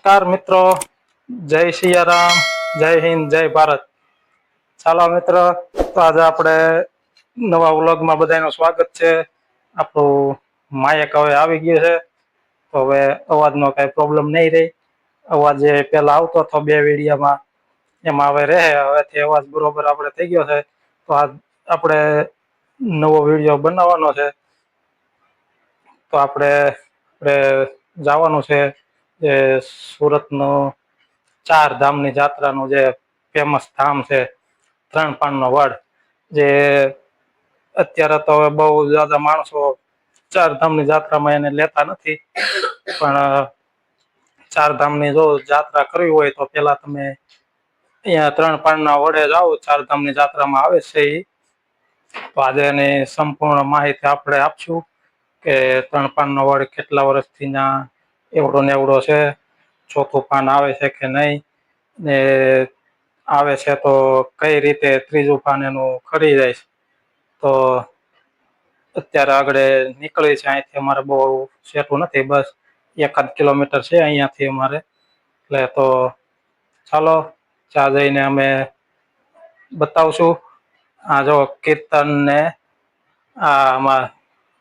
નમસ્કાર મિત્રો, જય સિયારામ, જય હિન્દ, જય ભારત. ચાલો મિત્ર, તો આજે આપણે નવા વ્લોગમાં બધાનું સ્વાગત છે. આપણું માયક હવે આવી ગયું છે, તો હવે અવાજનો કઈ પ્રોબ્લેમ નહીં રહે. અવાજ જે પેલા આવતો હતો બે વિડીયોમાં, એમાં હવે રહે. હવેથી અવાજ બરોબર આપણે થઈ ગયો છે, તો આ આપણે નવો વિડીયો બનાવવાનો છે. તો આપણે જવાનું છે એ સુરતનો ચાર ધામની જાત્રાનું જે ફેમસ ધામ છે, ત્રણપાણનો વડ, જે અત્યારે તો બહુ જ્યાદા માણસો ચારધામની જાત્રામાં એને લેતા નથી, પણ ચારધામની જો જાત્રા કરવી હોય તો પેલા તમે અહીંયા ત્રણપાણના વડે જાઓ, ચારધામની જાત્રામાં આવે છે ઈ. તો આજે એની સંપૂર્ણ માહિતી આપણે આપશું કે ત્રણપાણનો વડ કેટલા વર્ષથી ત્યાં એવડો ને એવડો છે, ચોથું પાન આવે છે કે નહીં, ને આવે છે તો કઈ રીતે ત્રીજું પાન એનું ખરી જાય છે. તો અત્યારે આગળ નીકળી છે, અહીંથી અમારે બહુ સેટું નથી, બસ 1 કિલોમીટર છે અહીંયાથી અમારે. એટલે તો ચાલો ત્યાં જઈને અમે બતાવશું. આ જો કીર્તન ને આમાં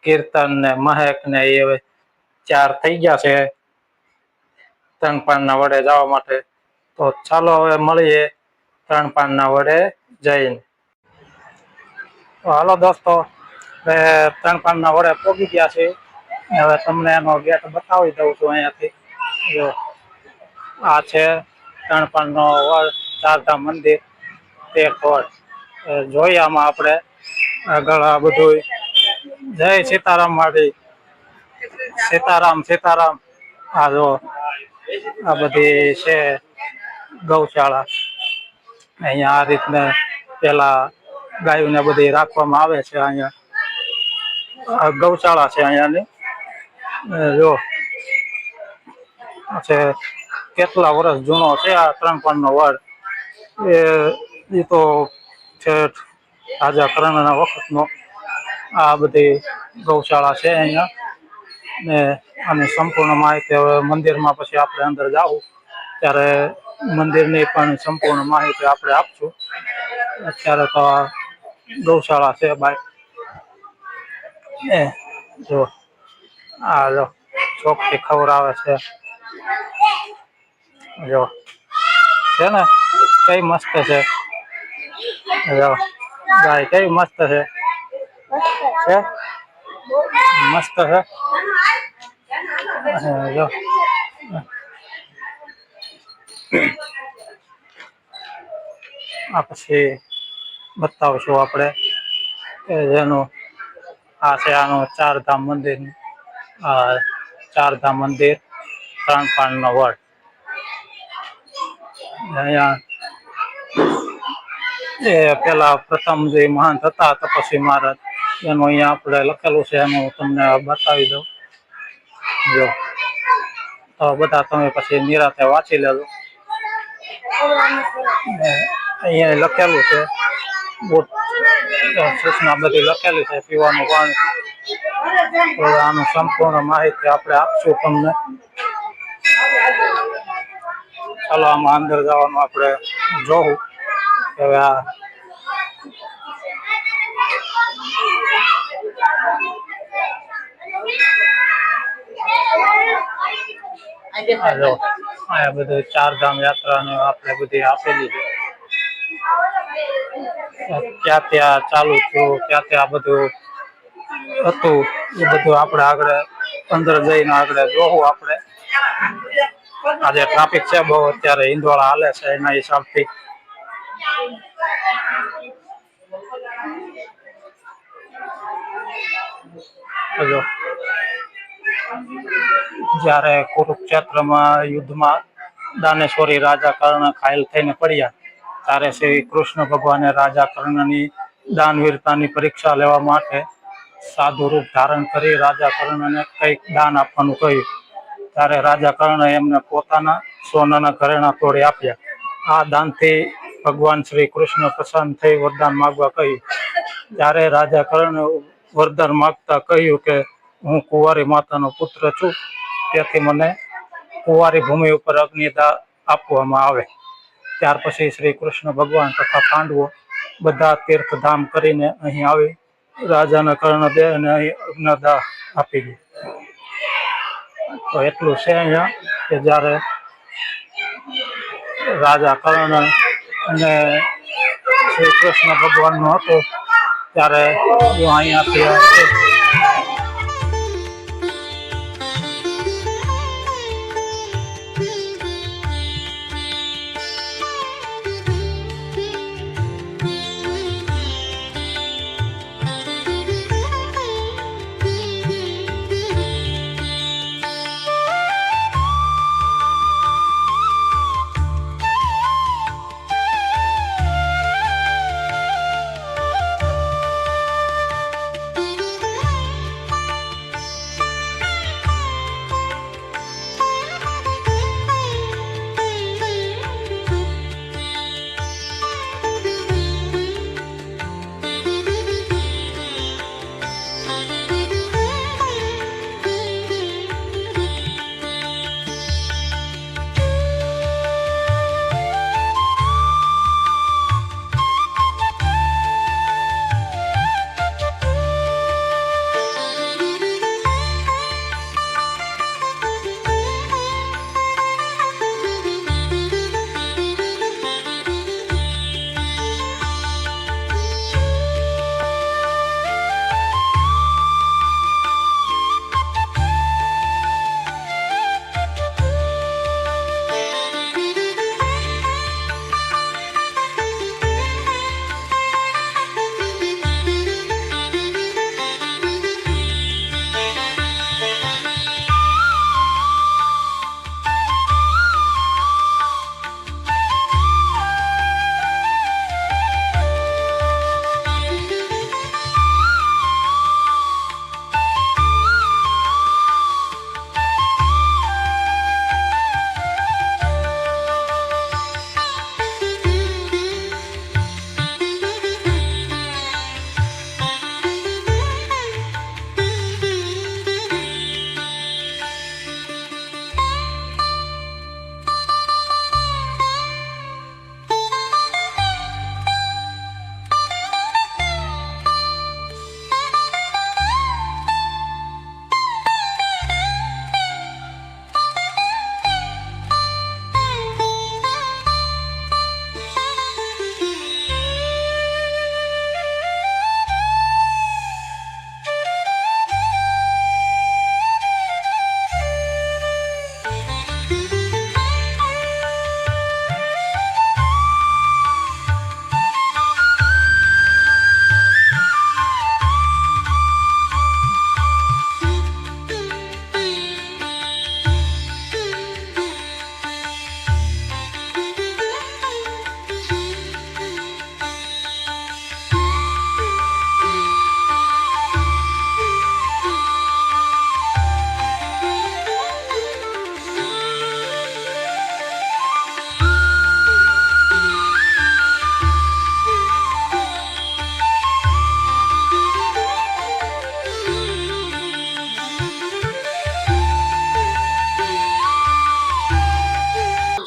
કીર્તન ને મહેક ને એ હવે ચાર થઈ ગયા છે ત્રણપાણના વડે જવા માટે. તો ચાલો હવે મળીએ ત્રણપાણના વડે જઈને. તો હાલો દોસ્તો, ત્રણપાણના વડે પહોંચી ગયા છે. હવે તમને એનો ગેટ બતાવી દઉં છું અહીંયાથી. જો આ છે ત્રણપાણનો વડ, ચારધામ મંદિર, તેરથોડ. જોઈએ આમાં આપણે આગળ આ બધું. જય સીતારામ વાળી, સીતારામ સીતારામ. આ જો આ બધી છે ગૌશાળા. અહીંયા આ રીતના પેલા ગાયોને બધી રાખવામાં આવે છે. અહીંયા ગૌશાળા છે અહીંયાની. જો છે કેટલા વર્ષ જૂનો છે આ ત્રણપાણનો વડ. એ તો છે રાજા કરણના વખતનો. આ બધી ગૌશાળા છે અહીંયા, ને આની સંપૂર્ણ માહિતી હવે મંદિરમાં પછી આપણે અંદર જાવું ત્યારે મંદિરની પણ સંપૂર્ણ માહિતી આપણે આપશું. અત્યારે તો આ ગૌશાળા છે બાય. જો આ જો ચોકથી ખવડાવે છે. જો છે ને કઈ મસ્ત છે. જો ગાય કઈ મસ્ત છે. મસ્ત છે. જો આ પછી બતાવશું આપણે કે જેનું આ છે આનું ચારધામ મંદિર. ચારધામ મંદિર, ત્રણપાણનો વડ. અહીંયા એ પેલા પ્રથમ જે મહંત હતા તપસ્વી મહારાજ, એનું અહીંયા આપણે લખેલું છે, એનું તમને બતાવી દઉં. જો તો બધા તમે પછી નિરાતે વાંચી લેજો. અહીંયા લખેલું છે સૂચના બધી લખેલી છે, પીવાનું પાણી. તો આનું સંપૂર્ણ માહિતી આપણે આપશું તમને. ચાલો આમાં અંદર જવાનું આપણે જોવું. હવે આ આ બધું ચારધામ યાત્રાને આપણે બધી આપેલી છે. ક્યાં ત્યાં ચાલુ થયું, ક્યાં ત્યાં બધું હતું, એ બધું આપણે આગળ અંદર જઈને આગળ જોવું. આપણે આજે ટ્રાફિક છે બહુ, અત્યારે હિંદવાળા હાલે છે એના હિસાબથી. જ્યારે કુરુક્ષેત્રમાં યુદ્ધમાં દાનેશ્વરી રાજા કર્ણ ઘાયલ થઈને પડ્યા, ત્યારે શ્રી કૃષ્ણ ભગવાને રાજા કર્ણની દાનવીરતાની પરીક્ષા લેવા માટે સાધુ રૂપ ધારણ કરી રાજા કર્ણને કંઈક દાન આપવાનું કહ્યું. ત્યારે રાજા કર્ણએ એમને પોતાના સોનાના ઘરેણા તોડી આપ્યા. આ દાનથી ભગવાન શ્રી કૃષ્ણ પ્રસન્ન થઈ વરદાન માંગવા કહ્યું. ત્યારે રાજા કર્ણે વરદાન માંગતા કહ્યું કે હું કુંવારી માતાનો પુત્ર છું, તેથી મને કુંવારી ભૂમિ ઉપર અગ્નિદાહ આપવામાં આવે. ત્યાર પછી શ્રી કૃષ્ણ ભગવાન તથા પાંડવો બધા તીર્થધામ કરીને અહીં આવી રાજાના કર્ણદેવને અહીં અગ્નિદાહ આપી દે. તો એટલું છે અહીંયા કે જ્યારે રાજા કર્ણ અને શ્રી કૃષ્ણ ભગવાન નું હતું ત્યારે અહીંયાથી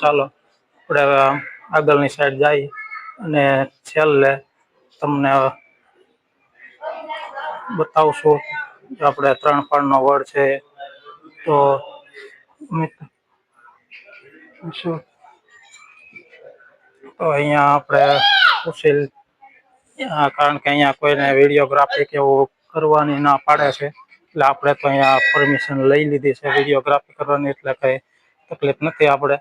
ચાલો આપણે હવે આગળની સાઈડ જઈએ અને છેલ્લે તમને બતાવશું કે આપણે 3 પાનનો વડ છે. તો અહીંયા આપણે ઉછેલ કારણ કે અહીંયા કોઈને વિડીયોગ્રાફી કે એવું કરવાની ના પાડે છે એટલે આપણે તો અહીંયા પરમિશન લઈ લીધી છે વિડીયોગ્રાફી કરવાની, એટલે કંઈ તકલીફ નથી આપણે.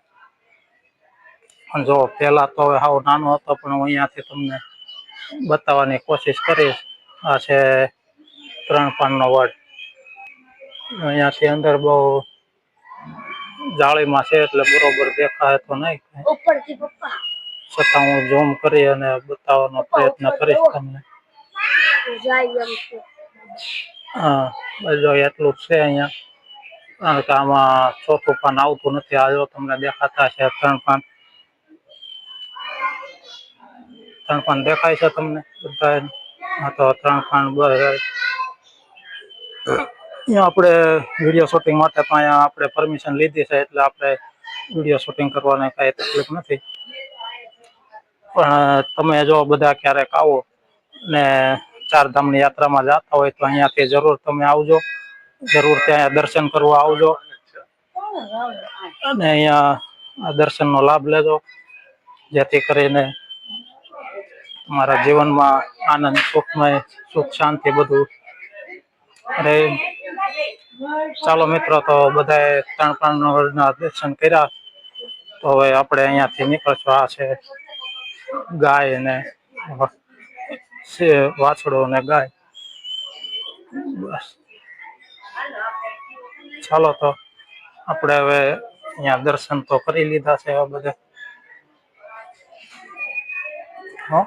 જો પહેલા તો હાવ નાનો હતો પણ હું અહીંયાથી તમને બતાવવાની કોશિશ કરીશ. આ છે 3 પાનનો વડ. અહીંયાથી અંદર બહુ જાળીમાં છે એટલે બરોબર દેખાય તો નહીં, છતાં હું ઝૂમ કરી અને બતાવવાનો પ્રયત્ન કરીશ તમને. હા જો એટલું જ છે અહીંયા, કારણ કે આમાં 4થું પાન આવતું નથી. આ જો તમને દેખાતા છે 3 પાન. 3 પાન દેખાય છે તમને બધા? હા તો 3 પાન બસ. અહીંયા આપણે વિડીયો શૂટિંગ માટે તો અહીંયા આપણે પરમિશન લીધી છે, એટલે આપણે વિડીયો શૂટિંગ કરવાની કાંઈ તકલીફ નથી. પણ તમે જો બધા ક્યારેક આવો ને ચારધામની યાત્રામાં જતા હોય તો અહીંયાથી જરૂર તમે આવજો, જરૂર ત્યાં દર્શન કરવા આવજો અને અહીંયા દર્શનનો લાભ લેજો, જેથી કરીને તમારા જીવનમાં આનંદ સુખમય સુખ શાંતિ બધું અરે. ચાલો મિત્રો, તો બધાએ ત્રણ દર્શન કર્યા, તો હવે આપણે અહીંયાથી નીકળશું. આ છે ગાય ને વાછડો ને ગાય. બસ ચાલો, તો આપણે હવે અહીંયા દર્શન તો કરી લીધા છે આ બધા. હા,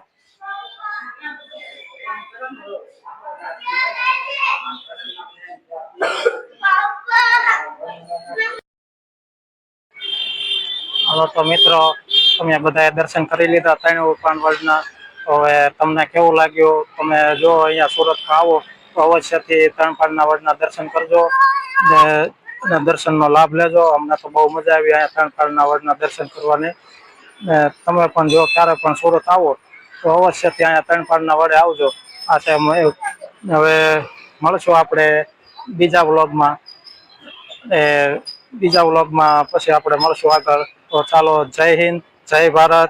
હાલો તો મિત્રો, તમે બધાએ દર્શન કરી લીધા ત્રણેય પાનવડના. હવે તમને કેવું લાગ્યું? તમે જો અહીંયા સુરતમાં આવો તો અવશ્યથી ત્રણ વડના દર્શન કરજો ને દર્શનનો લાભ લેજો. અમને તો બહુ મજા આવી અહીંયા ત્રણ વડના દર્શન કરવાની. તમે પણ જો ક્યારે પણ સુરત આવો તો અવશ્યથી અહીંયા ત્રણ વડે આવજો. આ છે હવે મળશું આપણે બીજા વ્લોગમાં. બીજા વ્લોગમાં પછી આપણે મળશું આગળ. તો ચાલો, જય હિન્દ, જય ભારત.